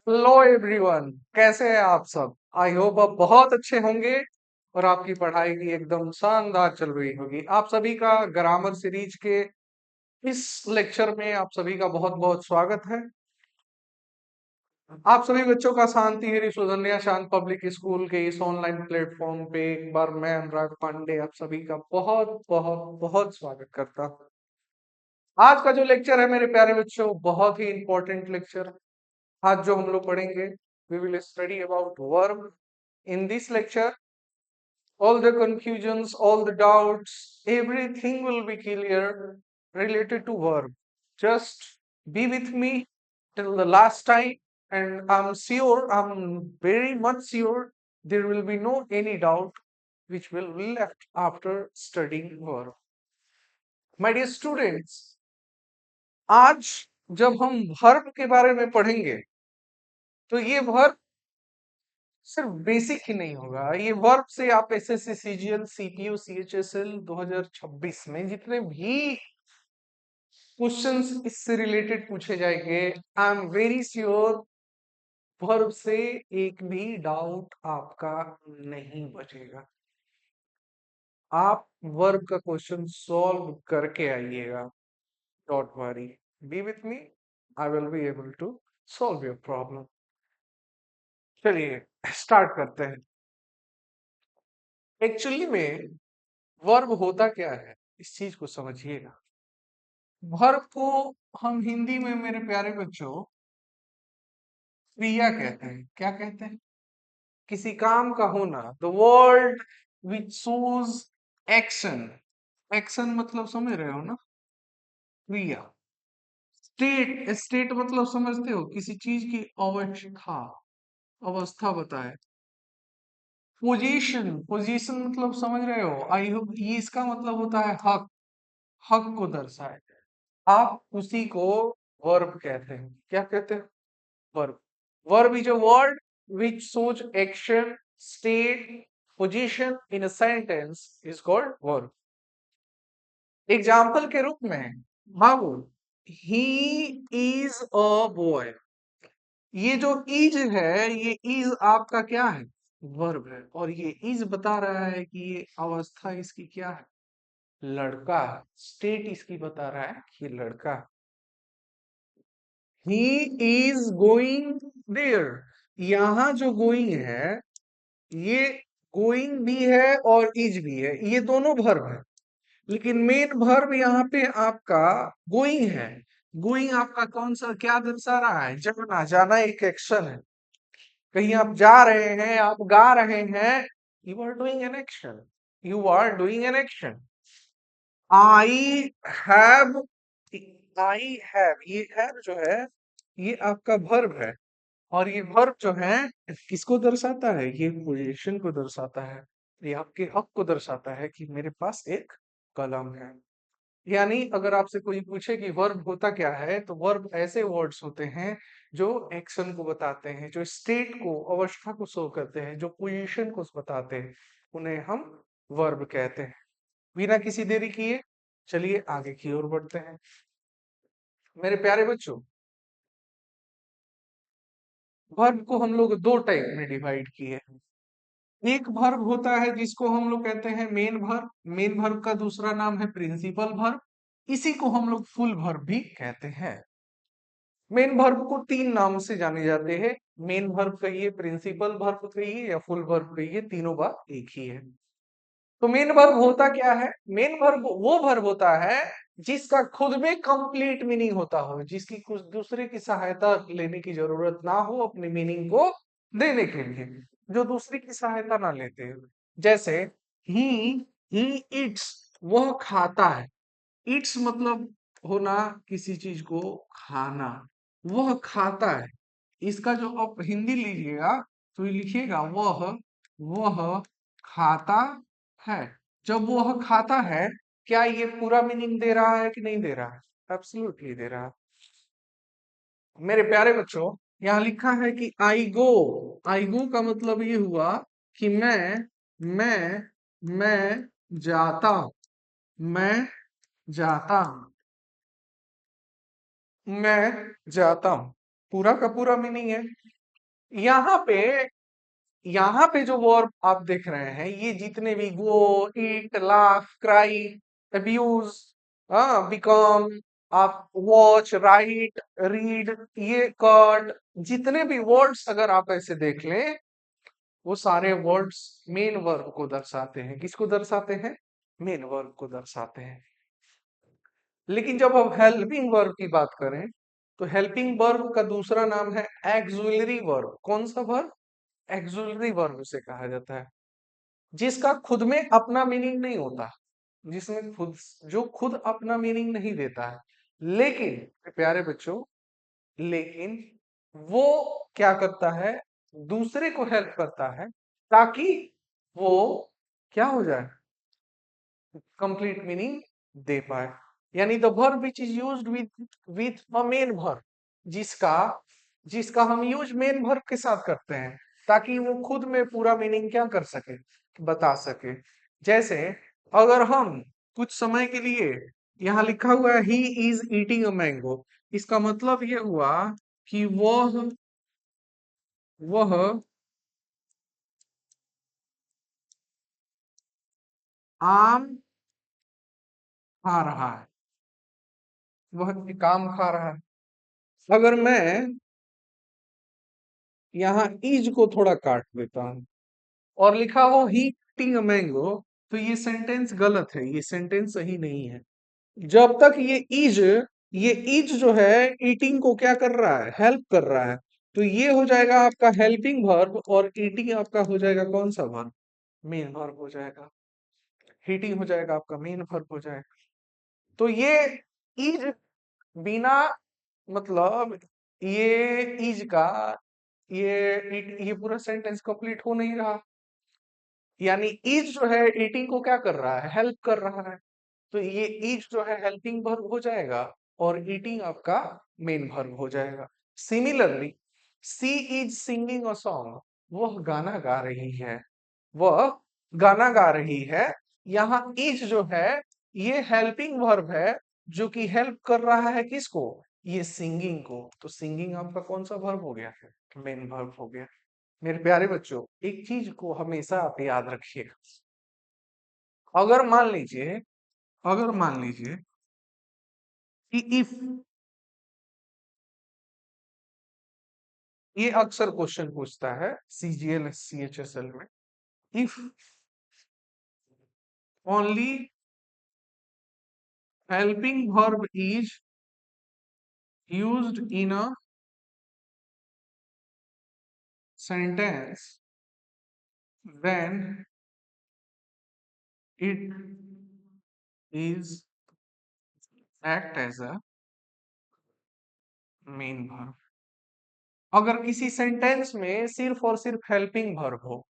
Hello everyone, कैसे हैं आप सब। आई होप आप बहुत अच्छे होंगे और आपकी पढ़ाई भी एकदम शानदार चल रही होगी। आप सभी का ग्रामर सीरीज के इस लेक्चर में आप सभी का बहुत बहुत स्वागत है। आप सभी बच्चों का शांति हरी सुधन्या शांत पब्लिक स्कूल के इस ऑनलाइन प्लेटफॉर्म पे एक बार मैं अनुराग पांडे आप सभी का बहुत बहुत बहुत स्वागत करता हूँ। आज का जो लेक्चर है मेरे प्यारे बच्चों, बहुत ही इंपॉर्टेंट लेक्चर। आज जो हम लोग पढ़ेंगे, we will study about verb. In this lecture, all the confusions, all the doubts, everything will be clear related to verb. Just be with me till the last time, and I'm very much sure there will be no any doubt which will be left after studying verb. My dear students, आज जब हम verb के बारे में पढ़ेंगे, तो ये verb सिर्फ बेसिक ही नहीं होगा। ये वर्ब से आप एसएससी सीजीएल सीपीयू सीएचएसएल 2026 में जितने भी क्वेश्चंस इससे रिलेटेड पूछे जाएंगे, I am very sure verb से एक भी डाउट आपका नहीं बचेगा। आप वर्ब का क्वेश्चन सॉल्व करके आइएगा। Don't worry, be with me, I will be able to solve your problem. चलिए स्टार्ट करते हैं। एक्चुअली में वर्ब होता क्या है, इस चीज को समझिएगा। वर्ब को हम हिंदी में मेरे प्यारे बच्चों क्रिया कहते हैं। क्या कहते हैं? किसी काम का होना, the word which shows action. Action मतलब समझ रहे हो ना, क्रिया। स्टेट, स्टेट मतलब समझते हो, किसी चीज की अवस्था, अवस्था बताए। पोजीशन, पोजीशन मतलब समझ रहे हो, आई होप ये इसका मतलब होता है हक, हक को दर्शाए। आप उसी को वर्ब कहते हैं। क्या कहते हैं? Verb. Verb is a word which shows action, state, position in a sentence is called verb. Example के रूप में बाबू, he is a boy। ये जो is है, ये is आपका क्या है? वर्ब है। और ये is बता रहा है कि ये अवस्था इसकी क्या है? लड़का है। स्टेट इसकी बता रहा है कि लड़का है। He is going there। यहाँ जो going है, ये गोइंग भी है और इज भी है, ये दोनों वर्ब है। लेकिन मेन वर्ब यहाँ पे आपका गोइंग है। गोइंग आपका कौन सा क्या दर्शा रहा है? जाना। जाना एक एक्शन है। कहीं आप जा रहे हैं, आप गा रहे हैं, you are doing an action, you are doing an action. I have, I have, ये हैव जो है ये आपका वर्ब है। और ये वर्ब जो है किसको दर्शाता है? ये पोजीशन को दर्शाता है। ये आपके हक को दर्शाता है कि मेरे पास एक कलम है। यानी अगर आपसे कोई पूछे कि वर्ब होता क्या है, तो वर्ब ऐसे वर्ड्स होते हैं जो एक्शन को बताते हैं, जो स्टेट को, अवस्था को शो करते हैं, जो पोजीशन को बताते हैं, उन्हें हम वर्ब कहते हैं। बिना किसी देरी किए चलिए आगे की ओर बढ़ते हैं। मेरे प्यारे बच्चों, वर्ब को हम लोग दो टाइप में डिवाइड किए हैं। एक वर्ब होता है जिसको हम लोग कहते हैं मेन वर्ब। मेन वर्ब का दूसरा नाम है प्रिंसिपल वर्ब। इसी को हम लोग फुल वर्ब भी कहते हैं। मेन वर्ब को तीन नाम से जाने जाते हैं। मेन वर्ब कहिए, प्रिंसिपल वर्ब कहिए, या फुल वर्ब कहिए, तीनों बात एक ही है। तो मेन वर्ब होता क्या है? मेन वर्ब वो वर्ब होता है जिसका खुद में कंप्लीट मीनिंग होता हो, जिसकी कुछ दूसरे की सहायता लेने की जरूरत ना हो अपने मीनिंग को देने के लिए, जो दूसरी की सहायता ना लेते हैं। जैसे ही ही इट्स, वह खाता है। इट्स मतलब होना किसी चीज को खाना, वह खाता है। इसका जो आप हिंदी लीजिएगा तो ये लिखिएगा वह खाता है। जब वह खाता है, क्या ये पूरा मीनिंग दे रहा है कि नहीं दे रहा है? एब्सोल्युटली दे रहा है। मेरे प्यारे बच्चों, यहाँ लिखा है कि आई गो। आई गो का मतलब ये हुआ कि मैं जाता हूं। मैं जाता हूं। मैं जाता हूं पूरा का पूरा मीनिंग है। यहाँ पे यहाँ पे जो वर्ब आप देख रहे हैं, ये जितने भी गो, ईट, लाफ, क्राई, अब्यूज, बिकम, आप वॉच, राइट, रीड, ये कट, जितने भी वर्ड्स अगर आप ऐसे देख लें, वो सारे वर्ड्स मेन वर्ब को दर्शाते हैं। किसको दर्शाते हैं? मेन वर्ब को दर्शाते हैं। लेकिन जब हम हेल्पिंग वर्ब की बात करें, तो हेल्पिंग वर्ब का दूसरा नाम है एक्सुलरी वर्ब। कौन सा वर्ब? एक्सुलरी वर्ब उसे कहा जाता है, जिसका खुद में अपना मीनिंग नहीं होता, जिसमें खुद, जो खुद अपना मीनिंग नहीं देता है, लेकिन प्यारे बच्चों, लेकिन वो क्या करता है? दूसरे को हेल्प करता है, ताकि वो क्या हो जाए? कंप्लीट मीनिंग दे पाए। यानी the verb which is used with a main verb, जिसका जिसका हम यूज मेन वर्ब के साथ करते हैं, ताकि वो खुद में पूरा मीनिंग क्या कर सके, बता सके। जैसे अगर हम कुछ समय के लिए, यहाँ लिखा हुआ है he is eating a mango, इसका मतलब ये हुआ कि वह आम खा रहा है, वह एक आम खा रहा है। अगर मैं यहाँ ईज को थोड़ा काट देता हूं और लिखा हो ही ईटिंग अ मैंगो, तो ये सेंटेंस गलत है, ये सेंटेंस सही नहीं है। जब तक ये इज जो है ईटिंग को क्या कर रहा है? हेल्प कर रहा है। तो ये हो जाएगा आपका हेल्पिंग वर्ब, और ईटिंग आपका हो जाएगा कौन सा वर्ब? मेन वर्ब हो जाएगा। हीटिंग हो जाएगा आपका मेन वर्ब हो जाएगा। तो ये इज बिना, मतलब ये इज का, ये पूरा सेंटेंस कंप्लीट हो नहीं रहा। यानी इज जो है ईटिंग को क्या कर रहा है? हेल्प कर रहा है। तो ये इज जो है हेल्पिंग वर्ब हो जाएगा, और ईटिंग आपका मेन वर्ब हो जाएगा। Similarly, she is singing a song, वह गाना गा रही है, वह गाना गा रही है। यहाँ इज जो है ये हेल्पिंग वर्ब है, जो कि हेल्प कर रहा है किसको? ये सिंगिंग को। तो सिंगिंग आपका कौन सा वर्ब हो गया? मेन वर्ब हो गया। मेरे प्यारे बच्चों, एक चीज को हमेशा आप याद रखिएगा। अगर मान लीजिए अगर मान लीजिए कि इफ, ये अक्सर क्वेश्चन पूछता है सीजीएल सीएचएसएल में, if only helping verb is used in a sentence, then it is act as a main verb. अगर किसी सेंटेंस में सिर्फ और सिर्फ हेल्पिंग वर्ब हो,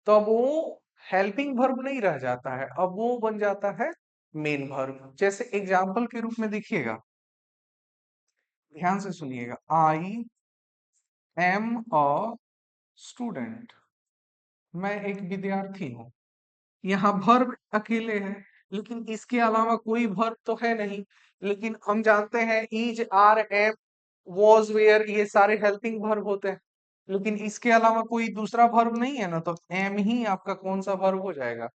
तो अब वो हेल्पिंग वर्ब नहीं रह जाता है, अब वो बन जाता है मेन वर्ब। जैसे एग्जाम्पल के रूप में देखिएगा, ध्यान से सुनिएगा। आई एम अ स्टूडेंट, मैं एक विद्यार्थी हूँ। यहाँ वर्ब अकेले है, लेकिन इसके अलावा कोई वर्ब तो है नहीं। लेकिन हम जानते हैं is, are, am, was, were, ये सारे हेल्पिंग वर्ब होते हैं। लेकिन इसके अलावा कोई दूसरा वर्ब नहीं है ना, तो एम ही आपका कौन सा वर्ब हो जाएगा?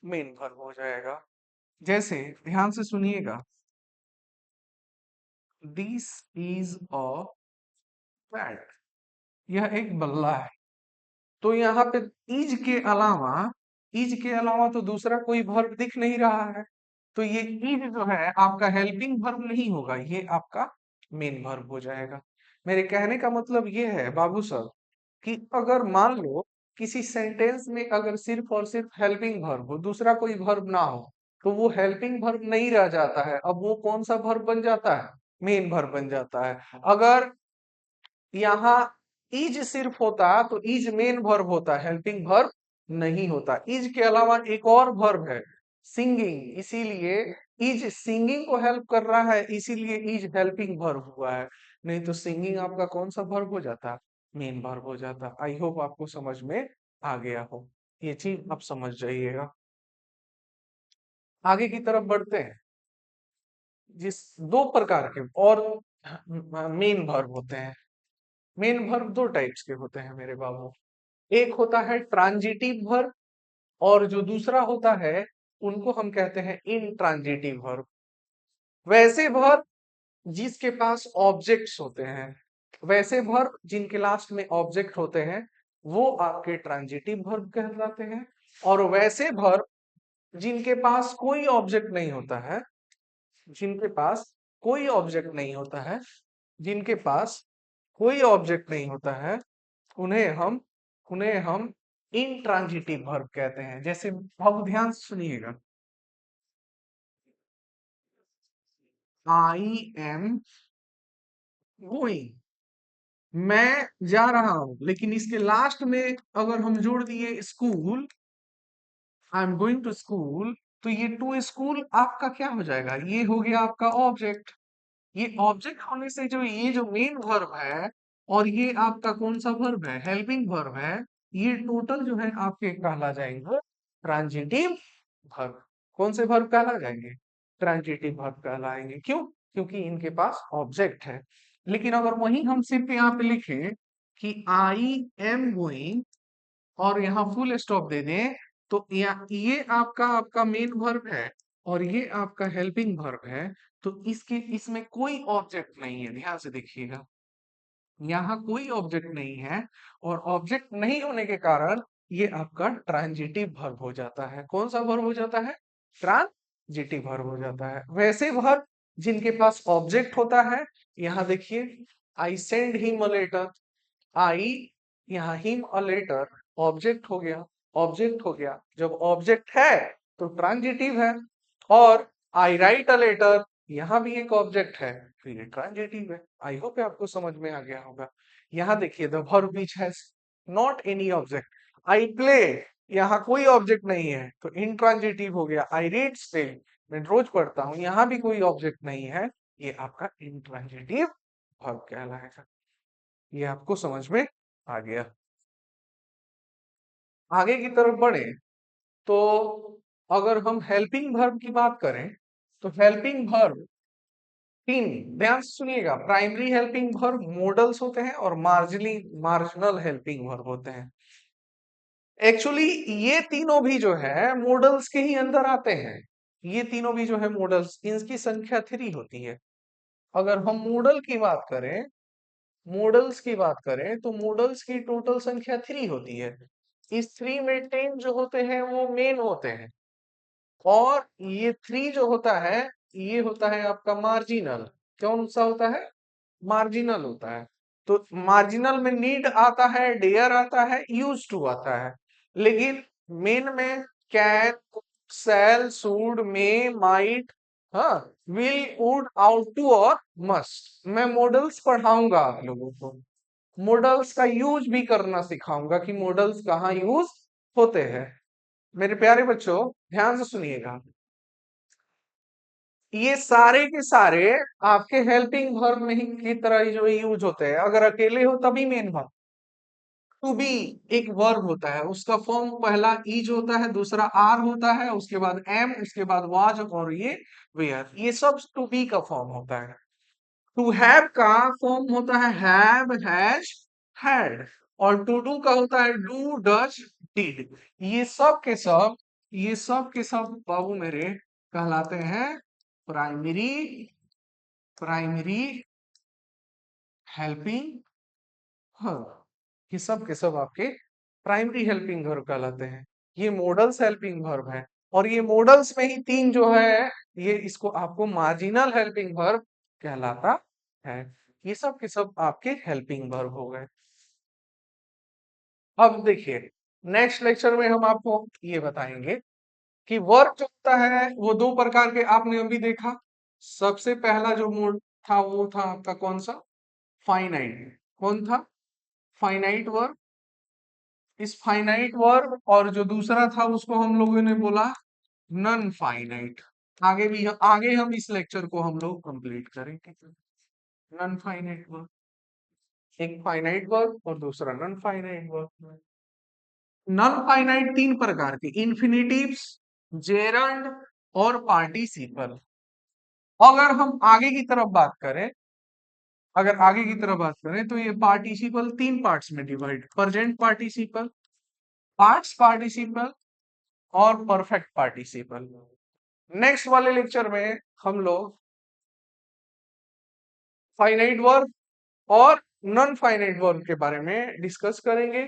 मेन वर्ब हो जाएगा। जैसे ध्यान से सुनिएगा, दिस इज अ बैट, यह एक बल्ला है। तो यहाँ पे इज के अलावा इज के अलावा तो दूसरा कोई वर्ब दिख नहीं रहा है। तो ये इज जो है आपका हेल्पिंग वर्ब नहीं होगा, ये आपका मेन वर्ब हो जाएगा। मेरे कहने का मतलब ये है बाबू साहब, कि अगर मान लो किसी सेंटेंस में अगर सिर्फ और सिर्फ हेल्पिंग वर्ब हो, दूसरा कोई वर्ब ना हो, तो वो हेल्पिंग वर्ब नहीं रह जाता है, अब वो कौन सा वर्ब बन जाता है? मेन वर्ब बन जाता है। अगर यहाँ इज सिर्फ होता तो इज मेन वर्ब होता, हेल्पिंग वर्ब नहीं होता। इज के अलावा एक और वर्ब है, सिंगिंग, इसीलिए इज सिंगिंग को हेल्प कर रहा है, इसीलिए इज हेल्पिंग वर्ब हुआ है। नहीं तो सिंगिंग आपका कौन सा वर्ब हो जाता? मेन वर्ब हो जाता। आई होप आपको समझ में आ गया हो, ये चीज आप समझ जाइएगा। आगे की तरफ बढ़ते हैं। जिस दो प्रकार के और मेन वर्ब होते हैं, मेन वर्ब दो टाइप्स के होते हैं मेरे बाबू। एक होता है ट्रांजिटिव वर्ब और जो दूसरा होता है उनको हम कहते हैं इंट्रांजिटिव वर्ब। वैसे वर्ब जिसके पास ऑब्जेक्ट्स होते हैं, वैसे वर्ब जिनके लास्ट में ऑब्जेक्ट होते हैं वो आपके ट्रांजिटिव वर्ब कहलाते हैं। और वैसे वर्ब जिनके पास कोई ऑब्जेक्ट नहीं होता है, जिनके पास कोई ऑब्जेक्ट नहीं होता है, जिनके पास कोई ऑब्जेक्ट नहीं होता है, उन्हें हम उन्हें हम इंट्रांजिटिव वर्ब कहते हैं। जैसे बहुत ध्यान से सुनिएगा, आई एम गोइंग, मैं जा रहा हूं, लेकिन इसके लास्ट में अगर हम जोड़ दिए school, I am going to school, तो ये टू स्कूल आपका क्या हो जाएगा, ये हो गया आपका ऑब्जेक्ट। ये ऑब्जेक्ट होने से जो ये जो मेन वर्ब है और ये आपका कौन सा वर्ब है, हेल्पिंग वर्ब है, ये टोटल जो है आपके कहला जाएंगे ट्रांजिटिव वर्ब। कौन से वर्ब कहला जाएंगे, ट्रांजिटिव वर्ब कहलाएंगे। क्यों, क्योंकि इनके पास ऑब्जेक्ट है। लेकिन अगर वही हम सिर्फ यहाँ पे लिखें कि आई एम गोइंग और यहाँ फुल स्टॉप दे दें, तो ये आपका आपका मेन वर्ब है और ये आपका हेल्पिंग वर्ब है। तो इसके इसमें कोई ऑब्जेक्ट नहीं है, ध्यान से देखिएगा, यहाँ कोई ऑब्जेक्ट नहीं है और ऑब्जेक्ट नहीं होने के कारण ये आपका ट्रांजिटिव वर्ब हो जाता है। कौन सा वर्ब हो जाता है, ट्रांजिटिव वर्ब हो जाता है। वैसे वर्ब जिनके पास ऑब्जेक्ट होता है, यहाँ देखिए, I send him a letter, I यहाँ हिम अ लेटर, ऑब्जेक्ट हो गया, ऑब्जेक्ट हो गया। जब ऑब्जेक्ट है तो ट्रांजिटिव है। और आई राइट अ लेटर, यहाँ भी एक ऑब्जेक्ट है तो ये ट्रांजिटिव है। आई होप आपको समझ में आ गया होगा। यहाँ देखिए, the verb which has not any object, I play, यहाँ कोई ऑब्जेक्ट नहीं है तो इंट्रांजिटिव हो गया। आई रीड स्टिल, मैं रोज पढ़ता हूँ, यहाँ भी कोई ऑब्जेक्ट नहीं है, ये आपका इंट्रांजिटिव वर्ब कहलाएगा। ये आपको समझ में आ गया। आगे की तरफ बढ़े तो अगर हम हेल्पिंग वर्ब की बात करें तो हेल्पिंग वर्ब तीन, ध्यान से सुनिएगा, प्राइमरी हेल्पिंग वर्ब, मॉडल्स होते हैं और मार्जिनल हेल्पिंग वर्ब होते हैं। एक्चुअली ये तीनों भी जो है मॉडल्स के ही अंदर आते हैं। ये तीनों भी जो है मॉडल्स, इनकी संख्या 3 होती है। अगर हम मॉडल्स की बात करें तो मॉडल्स की टोटल संख्या 3 होती है। इस 3 में 10 जो होते हैं वो मेन होते हैं और ये 3 जो होता है ये होता है आपका मार्जिनल। कौन सा होता है, मार्जिनल होता है। तो मार्जिनल में नीड आता है, डेयर आता है, यूज टू आता है। लेकिन मेन में can, shall, should, may, might, हाँ, विल, वुड, आउट टू और मस्ट। मैं मॉडल्स पढ़ाऊंगा आप लोगों को, मॉडल्स का यूज भी करना सिखाऊंगा कि मॉडल्स कहाँ यूज होते हैं। मेरे प्यारे बच्चों, ध्यान से सुनिएगा, ये सारे के सारे आपके हेल्पिंग वर्ब में ही की तरह ही जो यूज होते हैं। अगर अकेले हो तभी मेन वर्ब। टू बी एक वर्ब होता है, उसका फॉर्म पहला इज होता है, दूसरा आर होता है, उसके बाद एम, उसके बाद वाज और ये वेयर, ये सब टू बी का फॉर्म होता है। टू हैव का फॉर्म होता है हैव, हैज, हैड। और टू डू का होता है डू, डज, डिड। ये सब के सब, ये सब के सब बाबू मेरे कहलाते हैं प्राइमरी प्राइमरी हेल्पिंग वर्ब। ये सब के सब आपके प्राइमरी हेल्पिंग वर्ब कहलाते हैं। ये मॉडल्स हेल्पिंग वर्ब है और ये मॉडल्स में ही तीन जो है ये इसको आपको मार्जिनल हेल्पिंग वर्ब कहलाता है। ये सब के सब आपके हेल्पिंग वर्ब हो गए। अब देखिए, नेक्स्ट लेक्चर में हम आपको ये बताएंगे कि वर्ब जो होता है वो दो प्रकार के आपने अभी देखा। सबसे पहला जो मोड था वो था आपका कौन सा, फाइनाइट। कौन था, फाइनाइट वर्ब। इस फाइनाइट वर्ब और जो दूसरा था उसको हम लोगों ने बोला नन फाइनाइट। आगे हम इस लेक्चर को हम लोग कंप्लीट करेंगे। नन फाइनाइट वर्ब, एक फाइनाइट वर्ब और दूसरा non finite verb. Non finite तीन प्रकार के, इन्फिनिटिव्स, जेरंड और पार्टिसिपल। अगर हम आगे की तरफ बात करें अगर आगे की तरफ बात करें तो ये पार्टिसिपल तीन पार्ट्स में divide, present participle, past participle और परफेक्ट पार्टिसिपल। नेक्स्ट वाले लेक्चर में हम लोग फाइनाइट वर्ब और नॉन फाइनाइट वर्ब के बारे में डिस्कस करेंगे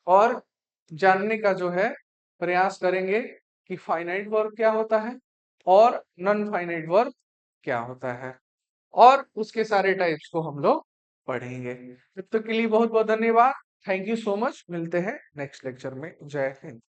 और जानने का जो है प्रयास करेंगे कि फाइनाइट वर्ब क्या होता है और नॉन फाइनाइट वर्ब क्या होता है, और उसके सारे टाइप्स को हम लोग पढ़ेंगे। तब तक के लिए बहुत बहुत धन्यवाद। Thank you so much. मिलते हैं नेक्स्ट लेक्चर में। जय हिंद।